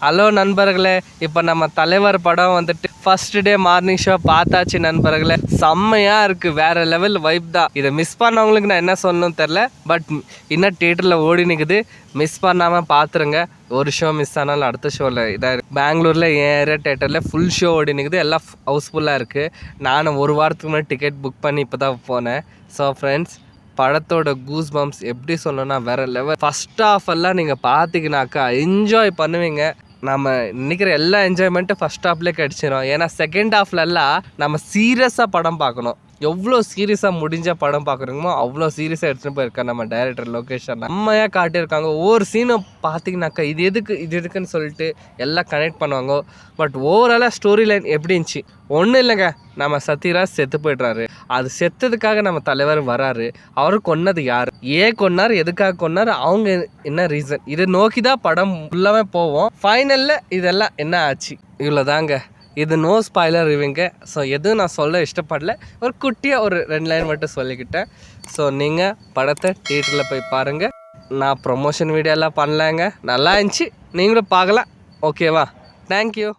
Hello நண்பர்களே, இப்போ நம்ம தலைவர் படம் வந்துட்டு ஃபர்ஸ்ட் டே மார்னிங் ஷோ பார்த்தாச்சு நண்பர்களே. செம்மையாக இருக்குது, வேறு லெவல் வைப் தான். இதை மிஸ் பண்ணவங்களுக்கு நான் என்ன சொல்லணும்னு தெரில, பட் இன்னும் தியேட்டரில் ஓடி நிற்குது. மிஸ் பண்ணாமல் பார்த்துருங்க. ஒரு ஷோ மிஸ் ஆனாலும் அடுத்த ஷோவில் இதாக பெங்களூரில் ஏரியா தியேட்டரில் ஃபுல் ஷோ ஓடி நிற்குது. எல்லாம் ஹவுஸ்ஃபுல்லாக இருக்குது. நானும் ஒரு வாரத்துக்கு முன்னாடி டிக்கெட் புக் பண்ணி இப்போ தான் போனேன். ஸோ ஃப்ரெண்ட்ஸ், படத்தோட கூஸ் பம்ப்ஸ் எப்படி சொல்லணும்னா வேறு லெவல். ஃபஸ்ட் ஹாஃப் எல்லாம் நீங்கள் பார்த்தீங்கன்னாக்கா என்ஜாய் பண்ணுவீங்க. நம்ம நினைக்கிற எல்லா என்ஜாய்மெண்ட்டும் ஃபஸ்ட் ஹாஃப்லேயே கிடச்சிடும். ஏன்னா செகண்ட் ஹாஃப்லலாம் நம்ம சீரியஸாக படம் பார்க்கணும். எவ்வளோ சீரியஸாக முடிஞ்ச படம் பார்க்குறோமோ அவ்வளோ சீரியஸாக எடுத்துகிட்டு போயிருக்காங்க நம்ம டைரக்டர் லொக்கேஷன். செம்மையாக காட்டியிருக்காங்க. ஒவ்வொரு சீனும் பார்த்தீங்கன்னாக்கா இது எதுக்குன்னு சொல்லிட்டு எல்லாம் கனெக்ட் பண்ணுவாங்க. பட் ஓவராலாக ஸ்டோரி லைன் எப்படி இருந்துச்சு? ஒன்றும் இல்லைங்க, நம்ம சத்யராஜ் செத்து போய்ட்றாரு. அது செத்ததுக்காக நம்ம தலைவர் வராரு. அவர் கொன்னது யார், ஏன் கொன்னார், எதுக்காக கொன்னார், அவங்க என்ன ரீசன், இதை நோக்கி தான் படம் ஃபுல்லாகவே போவோம். ஃபைனலில் இதெல்லாம் என்ன ஆச்சு, இவ்வளோதாங்க. இது நோ ஸ்பாய்லர் ரிவ்யூங்க. ஸோ எதுவும் நான் சொல்ல இஷ்டப்படல, ஒரு குட்டியாக ஒரு 2 லைன் மட்டும் சொல்லிக்கிட்டேன். ஸோ நீங்கள் படத்தை தியேட்டரில் போய் பாருங்கள். நான் ப்ரொமோஷன் வீடியோலாம் பண்ணலாங்க, நல்லா இருந்துச்சு, நீங்களும் பார்க்கலாம். ஓகேவா? தேங்க்யூ.